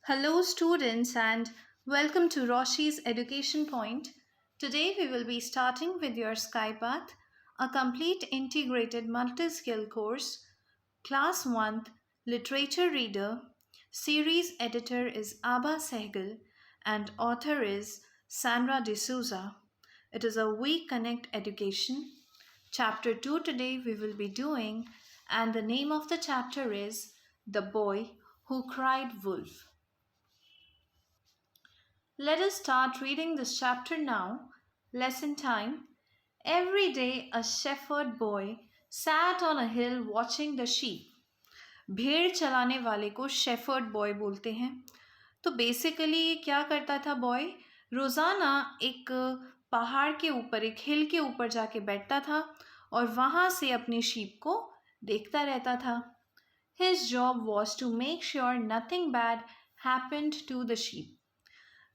Hello, students, and welcome to Roshi's Education Point. Today, we will be starting with your SkyPath, a complete integrated multi skill course. Class 1 Literature Reader. Series editor is Abba Sehgal, and author is Sandra D'Souza. It is a We Connect education. Chapter 2 today we will be doing, and the name of the chapter is The Boy Who Cried Wolf. Let us start reading this chapter now. Lesson time. Every day a shepherd boy sat on a hill watching the sheep. भेड़ चलाने वाले को shepherd boy बोलते हैं. तो basically क्या करता था बॉय? रोज़ाना एक पहाड़ के ऊपर, एक हिल के ऊपर जाके बैठता था और वहाँ से अपने शीप को देखता रहता था. His job was to make sure nothing bad happened to the sheep.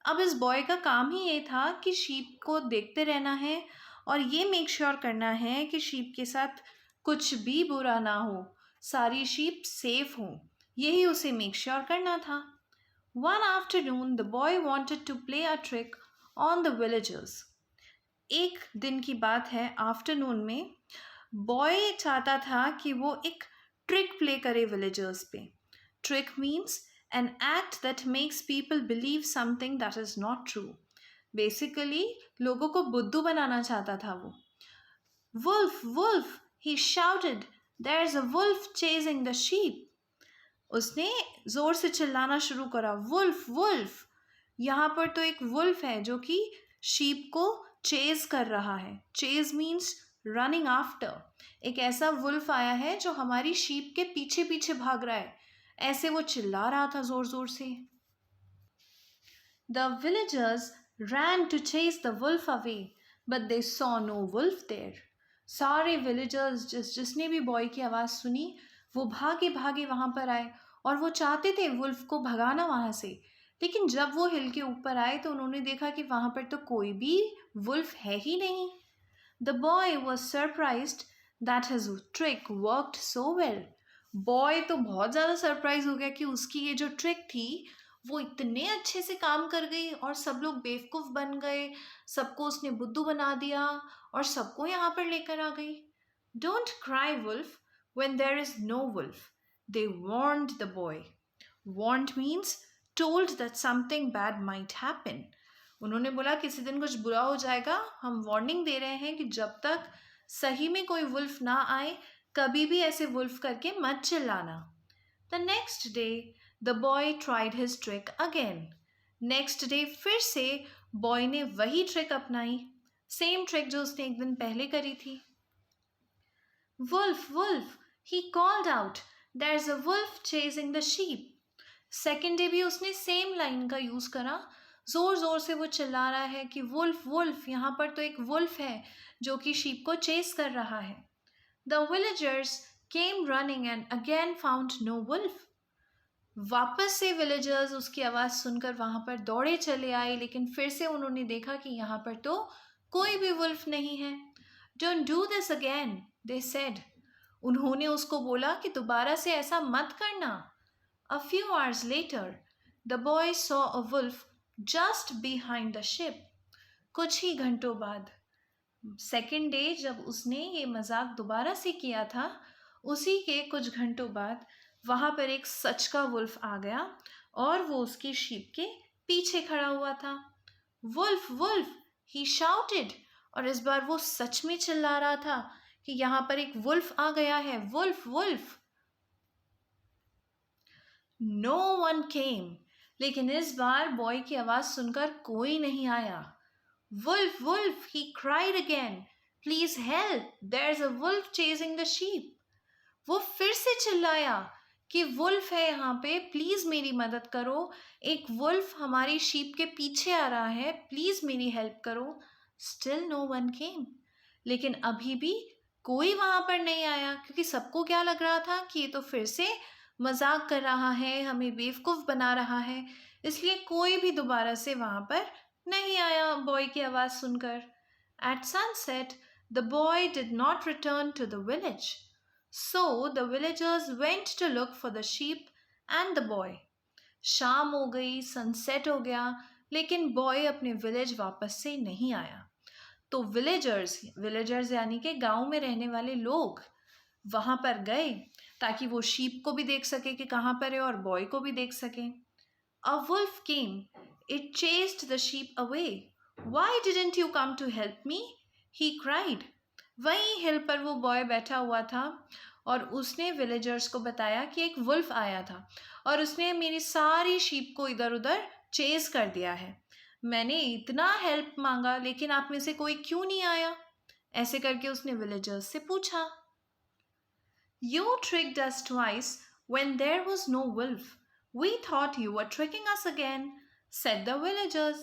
अब इस बॉय का काम ही ये था कि शीप को देखते रहना है और ये मेक श्योर करना है कि शीप के साथ कुछ भी बुरा ना हो, सारी शीप सेफ हों. यही उसे मेक श्योर करना था. One afternoon the boy wanted to play a trick on the villagers. एक दिन की बात है, आफ्टरनून में बॉय चाहता था कि वो एक ट्रिक प्ले करे विलेजर्स पे. Trick means an act that makes people believe something that is not true. Basically, लोगों को बुद्धू बनाना चाहता था वो. Wolf, wolf, he shouted. There's a wolf chasing the sheep. उसने जोर से चिल्लाना शुरू करा. Wolf, wolf. यहाँ पर तो एक wolf है जो कि sheep को chase कर रहा है. Chase means running after. एक ऐसा wolf आया है जो हमारी sheep के पीछे पीछे भाग रहा है. ऐसे वो चिल्ला रहा था जोर जोर से. The villagers ran to chase the wolf away, but they saw no wolf there. सारे villagers जिसने भी बॉय की आवाज़ सुनी वो भागे भागे वहाँ पर आए और वो चाहते थे वुल्फ को भगाना वहाँ से. लेकिन जब वो हिल के ऊपर आए तो उन्होंने देखा कि वहाँ पर तो कोई भी वुल्फ है ही नहीं. The boy was surprised that his trick worked so well. Boy तो बहुत ज़्यादा सरप्राइज हो गया कि उसकी ये जो ट्रिक थी वो इतने अच्छे से काम कर गई और सब लोग बेवकूफ़ बन गए, सबको उसने बुद्धू बना दिया और सबको यहाँ पर लेकर आ गई. Don't cry wolf when there is no wolf, they warned the boy. Warned means told that something bad might happen. उन्होंने बोला किसी दिन कुछ बुरा हो जाएगा, हम वार्निंग दे रहे हैं कि जब तक सही में कोई वुल्फ ना आए कभी भी ऐसे वुल्फ करके मत चिल्लाना. The next day the boy tried his trick again. Next day फिर से बॉय ने वही ट्रिक अपनाई, सेम ट्रिक जो उसने एक दिन पहले करी थी. Wolf wolf he called out, there is a wolf chasing the sheep. Second day भी उसने सेम लाइन का यूज करा. जोर जोर से वो चिल्ला रहा है कि वुल्फ वुल्फ, यहाँ पर तो एक वुल्फ है जो कि शीप को चेस कर रहा है. The villagers came running and again found no wolf. वापस से villagers उसकी आवाज़ सुनकर वहाँ पर दौड़े चले आए, लेकिन फिर से उन्होंने देखा कि यहाँ पर तो कोई भी wolf नहीं है. Don't do this again, they said. उन्होंने उसको बोला कि दोबारा से ऐसा मत करना. A few hours later, the boy saw a wolf just behind the ship. कुछ ही घंटों बाद, सेकेंड डे जब उसने ये मजाक दोबारा से किया था, उसी के कुछ घंटों बाद वहाँ पर एक सच का वुल्फ आ गया और वो उसकी शीप के पीछे खड़ा हुआ था. वुल्फ वुल्फ ही शाउटेड. और इस बार वो सच में चिल्ला रहा था कि यहाँ पर एक वुल्फ आ गया है. Wolf wolf. No one came. लेकिन इस बार बॉय की आवाज़ सुनकर कोई नहीं आया. Wolf, wolf, he cried again. Please help, there's a wolf chasing the sheep. वो फिर से चिल्लाया कि वुल्फ है यहाँ पे, प्लीज़ मेरी मदद करो, एक वुल्फ हमारी शीप के पीछे आ रहा है, प्लीज़ मेरी हेल्प करो. Still no one came. लेकिन अभी भी कोई वहाँ पर नहीं आया, क्योंकि सबको क्या लग रहा था कि ये तो फिर से मजाक कर रहा है, हमें बेवकूफ़ बना रहा है, इसलिए कोई भी दोबारा से वहाँ पर नहीं आया बॉय की आवाज़ सुनकर. At sunset, the boy did not return to the village. So the villagers went to look for the sheep and the boy. शाम हो गई, सनसेट हो गया, लेकिन बॉय अपने विलेज वापस से नहीं आया। तो विलेजर्स विलेजर्स यानी कि गांव में रहने वाले लोग वहां पर गए ताकि वो शीप को भी देख सके कि कहाँ पर है और बॉय को भी देख सके। A wolf came, it chased the sheep away. Why didn't you come to help me, he cried. वहीं हिल पर वो बॉय बैठा हुआ था और उसने विलेजर्स को बताया कि एक वुल्फ आया था और उसने मेरी सारी शीप को इधर उधर चेज कर दिया है। मैंने इतना हेल्प मांगा लेकिन आप में से कोई क्यों नहीं आया? ऐसे करके उसने विलेजर्स से पूछा। You tricked us twice when there was no wolf. We thought you were tricking us again, said the villagers.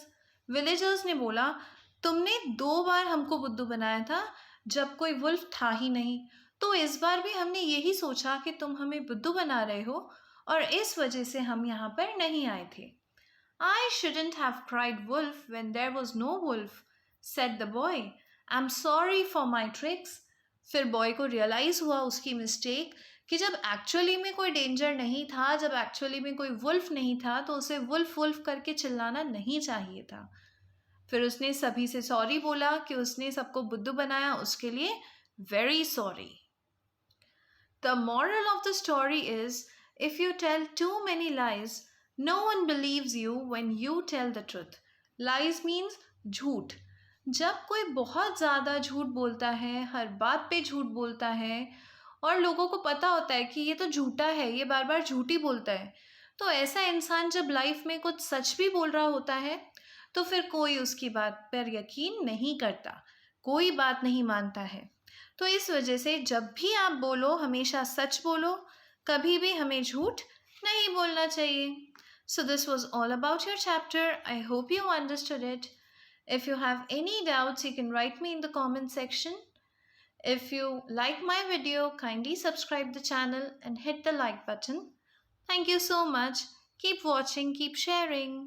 Villagers ने बोला, तुमने 2 बार हमको बुद्धू बनाया था जब कोई वुल्फ था ही नहीं, तो इस बार भी हमने यही सोचा कि तुम हमें बुद्धू बना रहे हो और इस वजह से हम यहाँ पर नहीं आए थे। I shouldn't have cried wolf when there was no wolf, said the boy. I'm sorry for my tricks. फिर बॉय को रियलाइज हुआ उसकी मिस्टेक कि जब एक्चुअली में कोई डेंजर नहीं था, जब एक्चुअली में कोई वुल्फ नहीं था, तो उसे वुल्फ वुल्फ करके चिल्लाना नहीं चाहिए था। फिर उसने सभी से सॉरी बोला कि उसने सबको बुद्धू बनाया, उसके लिए very sorry. The moral of the story is, if you tell too many lies, no one believes you when you tell the truth. Lies means झूठ। जब कोई बहुत ज़्यादा झूठ बोलता है, हर बात पे झूठ बोलता है और लोगों को पता होता है कि ये तो झूठा है, ये बार बार झूठ ही बोलता है, तो ऐसा इंसान जब लाइफ में कुछ सच भी बोल रहा होता है तो फिर कोई उसकी बात पर यकीन नहीं करता, कोई बात नहीं मानता है। तो इस वजह से जब भी आप बोलो हमेशा सच बोलो, कभी भी हमें झूठ नहीं बोलना चाहिए। So this was all about your chapter. I hope you understood it. If you have any doubts, you can write me in the comment section. If you like my video, kindly subscribe the channel and hit the like button. Thank you so much. Keep watching, keep sharing.